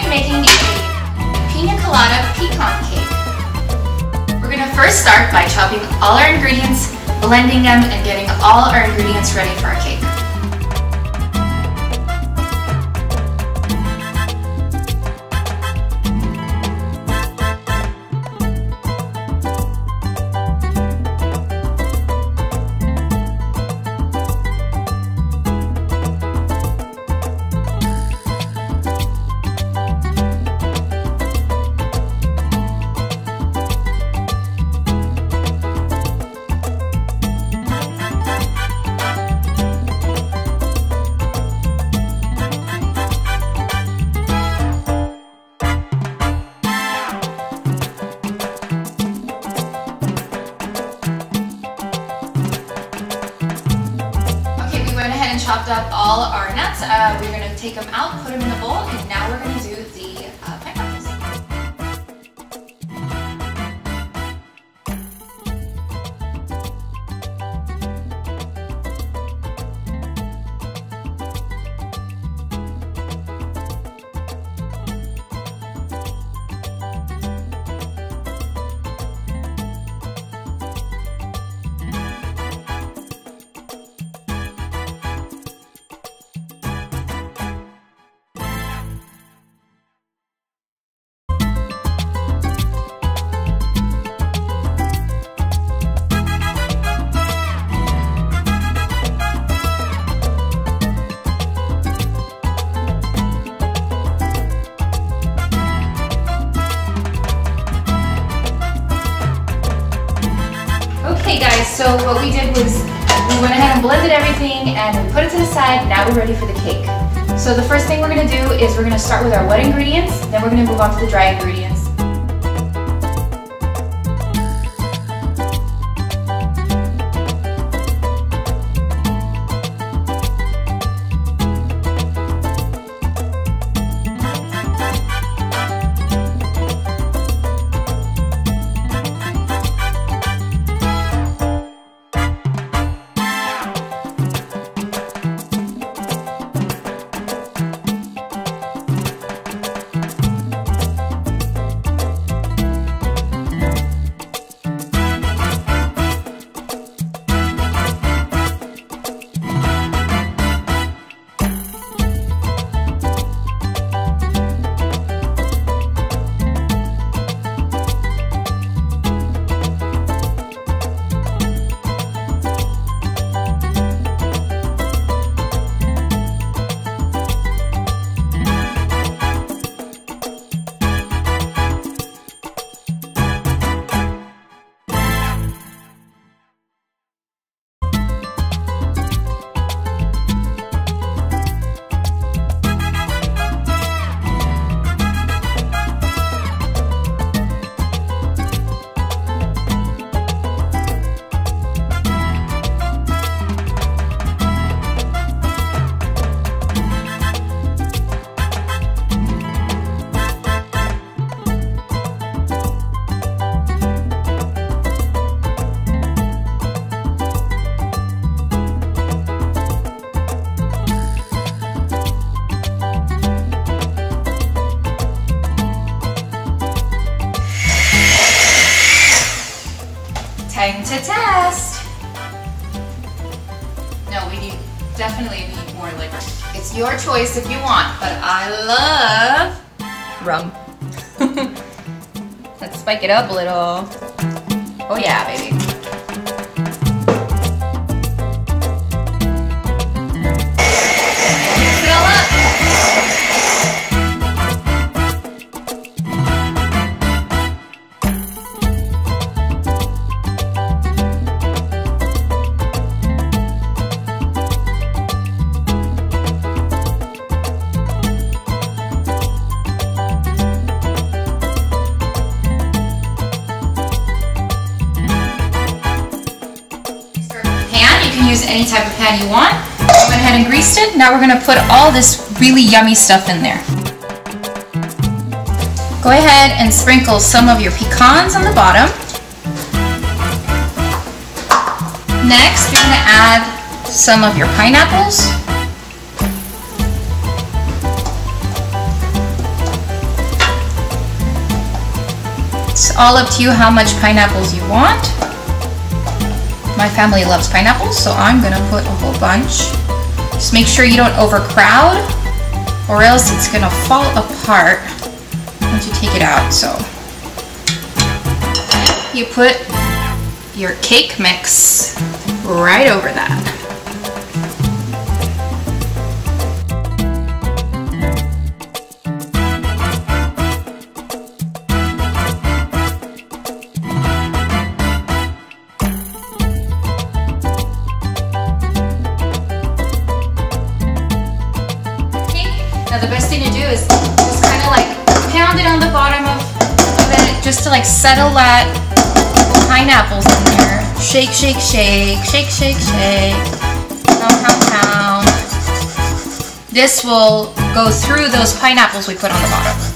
be making a Piña Colada-Pecan cake. We're gonna first start by chopping all our ingredients, blending them, and getting all our ingredients ready for our cake. Chopped up all our nuts. We're going to take them out, put them in the bowl, and now we're going to do the pineapples. Okay guys, so what we did was we went ahead and blended everything and we put it to the side. Now we're ready for the cake. So the first thing we're going to do is we're going to start with our wet ingredients, then we're going to move on to the dry ingredients. Time to test! No, we definitely need more liquor. It's your choice if you want, but I love rum. Let's spike it up a little. Oh yeah, baby. Mix it all up. Use any type of pan you want. I went ahead and greased it. Now we're going to put all this really yummy stuff in there. Go ahead and sprinkle some of your pecans on the bottom. Next, you're going to add some of your pineapples. all up to you how much pineapples you want. My family loves pineapples, so I'm gonna put a whole bunch. Just make sure you don't overcrowd, or else it's gonna fall apart once you take it out. So you put your cake mix right over that. Now the best thing to do is just kind of like pound it on the bottom of it, just to like settle that pineapples in there. Shake, shake, shake, shake, shake, shake. Pound, pound, pound. This will go through those pineapples we put on the bottom.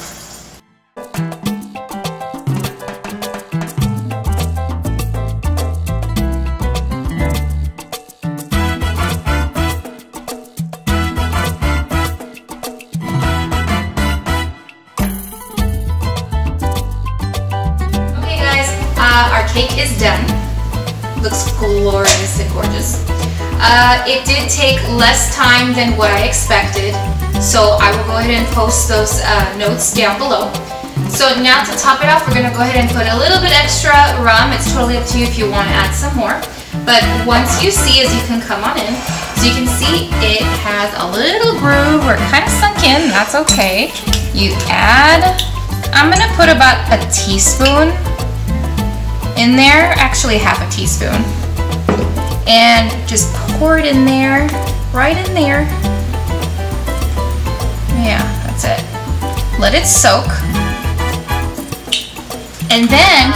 Our cake is done. Looks glorious and gorgeous. It did take less time than what I expected, so I will go ahead and post those notes down below. So now to top it off, we're gonna go ahead and put a little bit extra rum. It's totally up to you if you want to add some more. But once you see, as you can come on in, so you can see it has a little groove. We're kind of sunk in, that's okay. You add, I'm gonna put about a teaspoon in there, actually half a teaspoon, and just pour it in there, right in there. Yeah, that's it. Let it soak, and then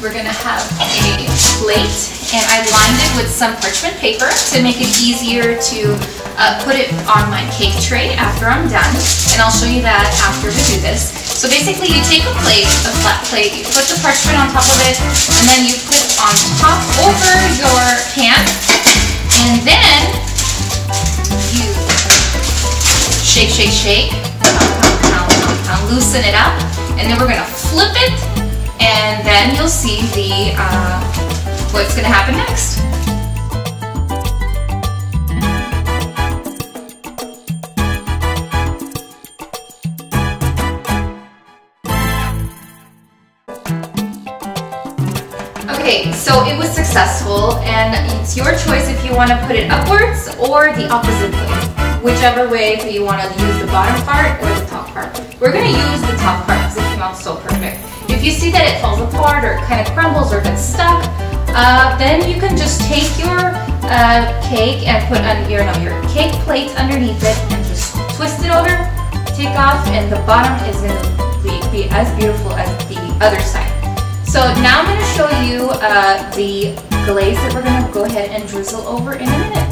we're gonna have a plate, and I lined it with some parchment paper to make it easier to put it on my cake tray after I'm done, and I'll show you that after we do this. So basically you take a plate, a flat plate, you put the parchment on top of it, and then you put it on top over your pan, and then you shake, shake, shake, loosen it up, and then we're gonna flip it, and then you'll see the what's gonna happen next. Okay, so it was successful, and it's your choice if you want to put it upwards or the opposite way. Whichever way you want to use the bottom part or the top part. We're going to use the top part because it came out so perfect. If you see that it falls apart or it kind of crumbles or gets stuck, then you can just take your cake and put on your cake plate underneath it and just twist it over, take off, and the bottom is going to be as beautiful as the other side. So now I'm going to show you the glaze that we're going to go ahead and drizzle over in a minute.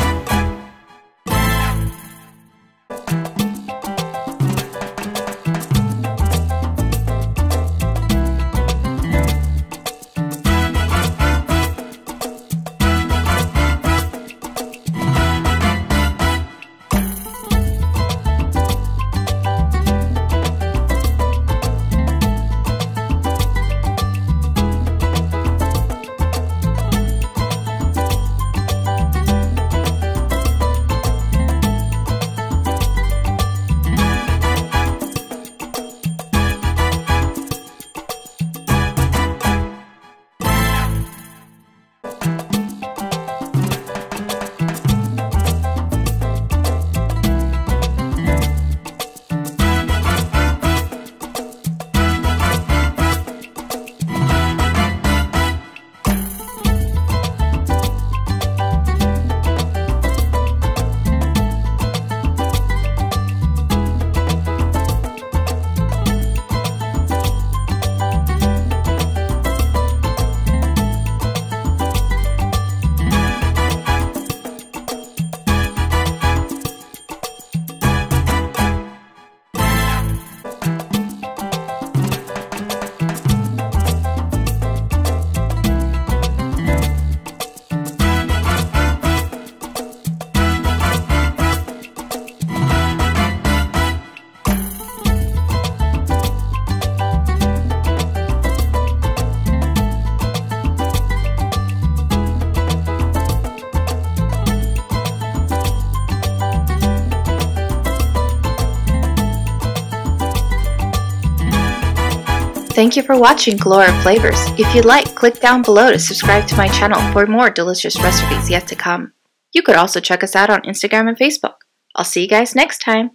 Thank you for watching Galore of Flavors. If you'd like, click down below to subscribe to my channel for more delicious recipes yet to come. You could also check us out on Instagram and Facebook. I'll see you guys next time.